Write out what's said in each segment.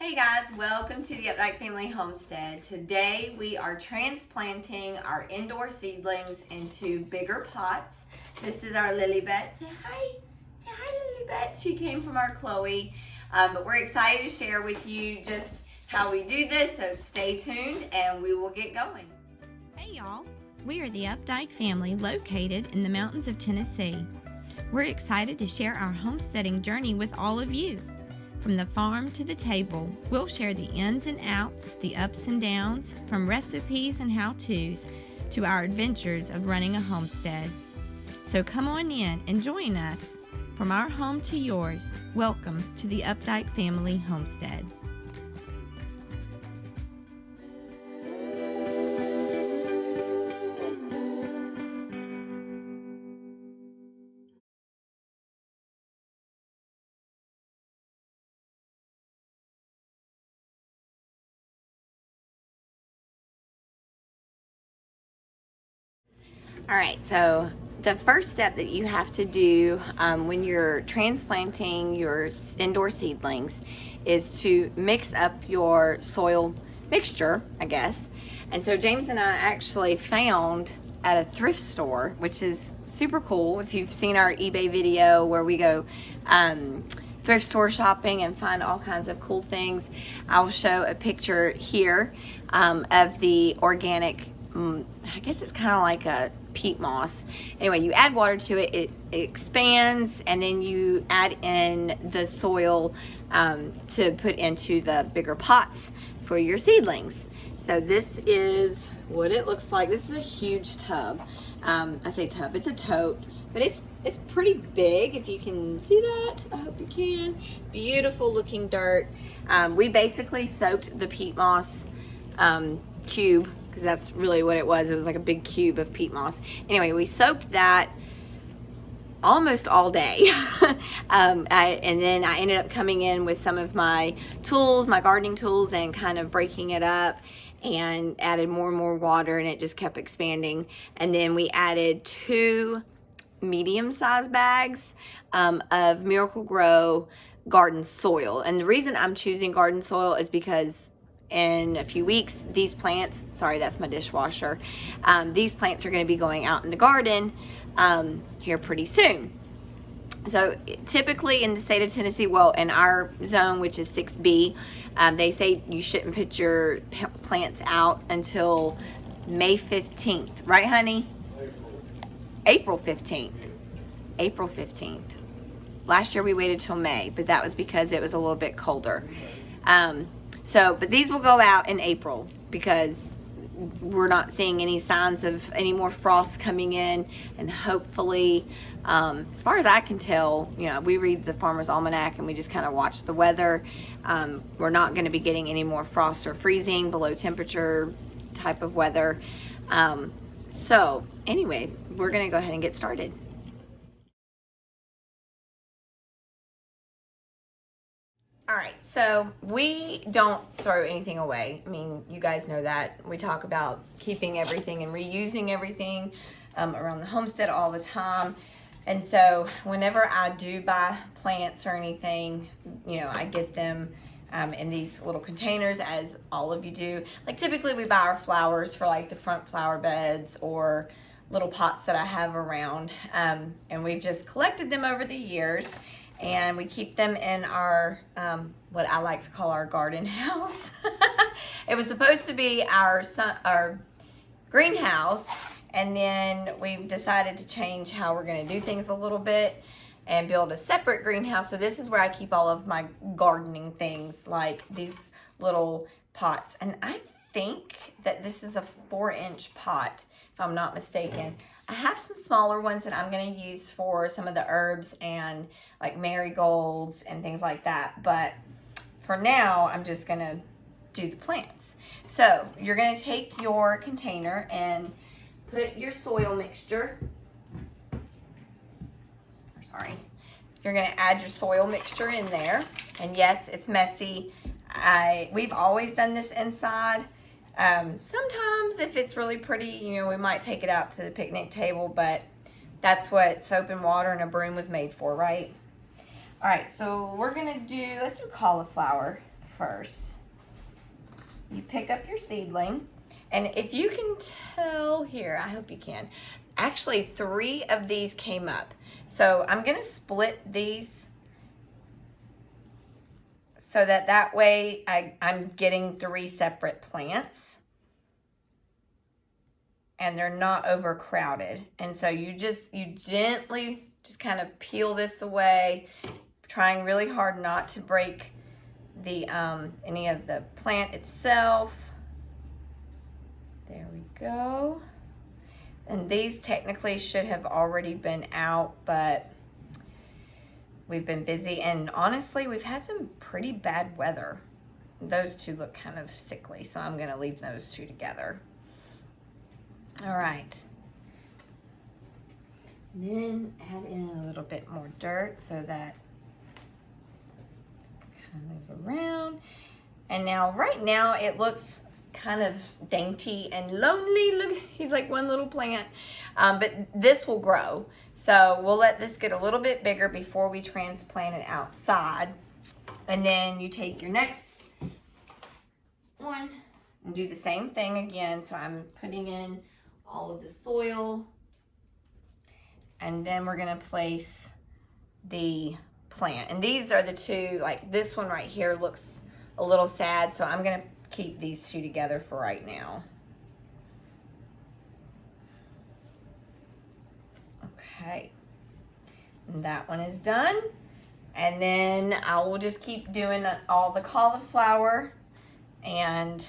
Hey guys, welcome to the Updike Family Homestead. Today we are transplanting our indoor seedlings into bigger pots. This is our Lilybet. Say hi. Say hi, Lilybet. She came from our Chloe. But we're excited to share with you just how we do this, so stay tuned and we will get going. Hey y'all, we are the Updike family located in the mountains of Tennessee. We're excited to share our homesteading journey with all of you. From the farm to the table, we'll share the ins and outs, the ups and downs, from recipes and how-tos to our adventures of running a homestead. So come on in and join us. From our home to yours, welcome to the Updike Family Homestead. All right, so the first step that you have to do when you're transplanting your indoor seedlings is to mix up your soil mixture, I guess. And so James and I actually found at a thrift store, which is super cool. If you've seen our eBay video where we go thrift store shopping and find all kinds of cool things, I'll show a picture here of the organic, I guess it's kind of like a peat moss. Anyway, you add water to it, it expands, and then you add in the soil to put into the bigger pots for your seedlings. So this is what it looks like. This is a huge tub. I say tub, it's a tote, but it's pretty big, if you can see that. I hope you can. Beautiful looking dirt. We basically soaked the peat moss cube, because that's really what it was. It was like a big cube of peat moss. Anyway, we soaked that almost all day. And then I ended up coming in with some of my tools, my gardening tools, and kind of breaking it up and added more and more water, and it just kept expanding. And then we added 2 medium-sized bags of Miracle-Gro garden soil. And the reason I'm choosing garden soil is because in a few weeks, these plants, sorry, that's my dishwasher. These plants are going to be going out in the garden here pretty soon. So typically in the state of Tennessee, well, in our zone, which is 6B, they say you shouldn't put your plants out until May 15th. Right, honey? April 15th. April 15th. Last year we waited till May, but that was because it was a little bit colder. But these will go out in April because we're not seeing any signs of any more frost coming in, and hopefully, as far as I can tell, you know, we read the Farmer's Almanac and we just kind of watch the weather. We're not going to be getting any more frost or freezing, below temperature type of weather. So anyway, we're going to go ahead and get started. All right, so we don't throw anything away. I mean, you guys know that. We talk about keeping everything and reusing everything around the homestead all the time. And so whenever I do buy plants or anything, you know, I get them in these little containers, as all of you do. Like typically we buy our flowers for like the front flower beds or little pots that I have around. And we've just collected them over the years. And we keep them in our, what I like to call our garden house. It was supposed to be our greenhouse, and then we've decided to change how we're going to do things a little bit and build a separate greenhouse. So this is where I keep all of my gardening things, like these little pots. And I think that this is a 4-inch pot, if I'm not mistaken. I have some smaller ones that I'm going to use for some of the herbs and like marigolds and things like that. But for now, I'm just going to do the plants. So you're going to take your container and put your soil mixture. Sorry. You're going to add your soil mixture in there. And yes, it's messy. We've always done this inside. Sometimes if it's really pretty, you know, we might take it out to the picnic table, but that's what soap and water and a broom was made for, right? All right, so we're gonna do, let's do cauliflower first, you pick up your seedling. And if you can tell here, I hope you can, actually 3 of these came up. So I'm gonna split these so that way I'm getting 3 separate plants and they're not overcrowded. And so you gently just kind of peel this away, trying really hard not to break the any of the plant itself. There we go. And these technically should have already been out, but we've been busy, and honestly, we've had some pretty bad weather. Those 2 look kind of sickly, so I'm gonna leave those 2 together. All right. Then add in a little bit more dirt so that it's kind of around. And now, right now, it looks kind of dainty and lonely. Look, he's like one little plant. But this will grow. So we'll let this get a little bit bigger before we transplant it outside. And then you take your next one and do the same thing again. So I'm putting in all of the soil. And then we're gonna place the plant. And these are the 2, like this one right here looks a little sad. So I'm gonna keep these 2 together for right now. Okay, and that one is done. And then I will just keep doing all the cauliflower and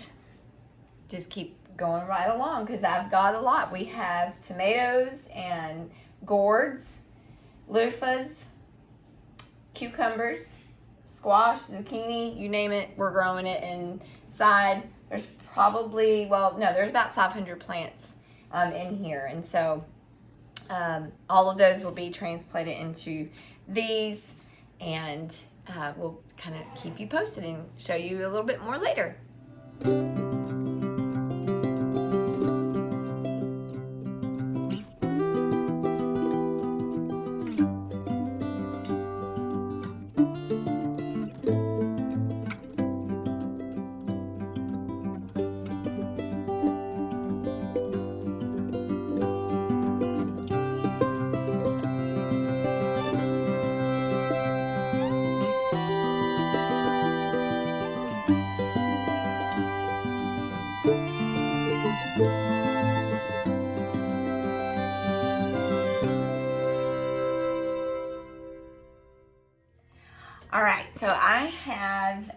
just keep going right along because I've got a lot. We have tomatoes and gourds, loofahs, cucumbers, squash, zucchini, you name it, we're growing it inside. There's probably, well, no, there's about 500 plants in here. And so all of those will be transplanted into these, and we'll kind of keep you posted and show you a little bit more later. All right, so I have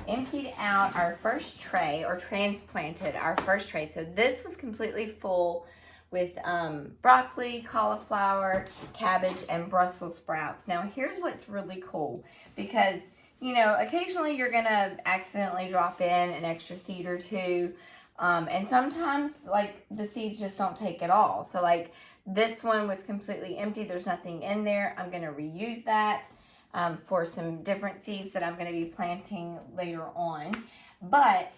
emptied out our first tray, or transplanted our first tray. So this was completely full with broccoli, cauliflower, cabbage, and Brussels sprouts. Now here's what's really cool, because you know, occasionally you're gonna accidentally drop in an extra seed or 2, and sometimes like the seeds just don't take it all. So like this one was completely empty, there's nothing in there. I'm gonna reuse that for some different seeds that I'm going to be planting later on. But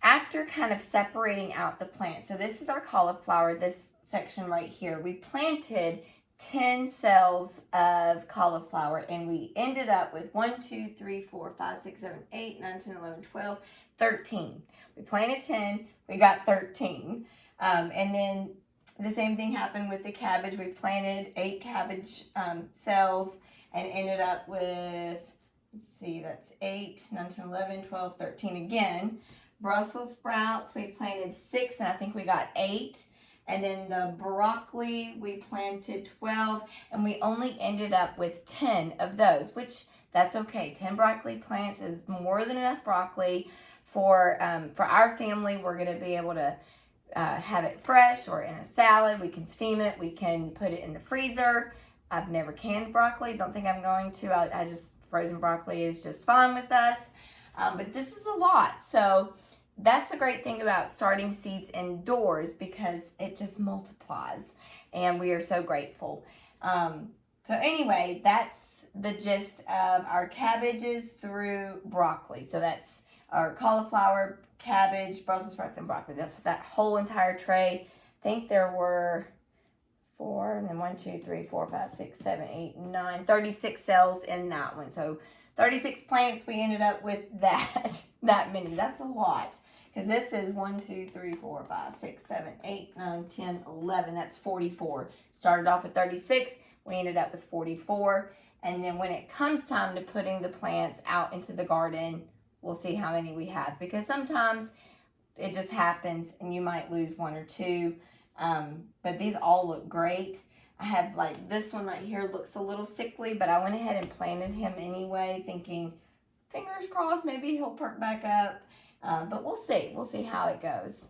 after kind of separating out the plant, so this is our cauliflower, this section right here, we planted 10 cells of cauliflower, and we ended up with 1, 2, 3, 4, 5, 6, 7, 8, 9, 10, 11, 12, 13. We planted 10, we got 13. And then the same thing happened with the cabbage. We planted 8 cabbage cells, and ended up with, let's see, that's 8, 9, 10, 11, 12, 13 again. Brussels sprouts, we planted 6, and I think we got 8. And then the broccoli, we planted 12, and we only ended up with 10 of those, which that's okay. 10 broccoli plants is more than enough broccoli for our family. We're gonna be able to have it fresh or in a salad. We can steam it, we can put it in the freezer. I've never canned broccoli. Don't think I'm going to. I just, frozen broccoli is just fine with us. But this is a lot. So that's the great thing about starting seeds indoors, because it just multiplies. And we are so grateful. So anyway, that's the gist of our cabbages through broccoli. So that's our cauliflower, cabbage, Brussels sprouts, and broccoli. That's that whole entire tray. I think there were 4, and then 1, 2, 3, 4, 5, 6, 7, 8, 9, 36 cells in that one. So 36 plants, we ended up with that many. That's a lot. Because this is 1, 2, 3, 4, 5, 6, 7, 8, 9, 10, 11. That's 44. Started off with 36. We ended up with 44. And then when it comes time to putting the plants out into the garden, we'll see how many we have. Because sometimes it just happens and you might lose 1 or 2. But these all look great. I have like this one right here looks a little sickly, but I went ahead and planted him anyway, thinking, fingers crossed, maybe he'll perk back up. But we'll see. We'll see how it goes.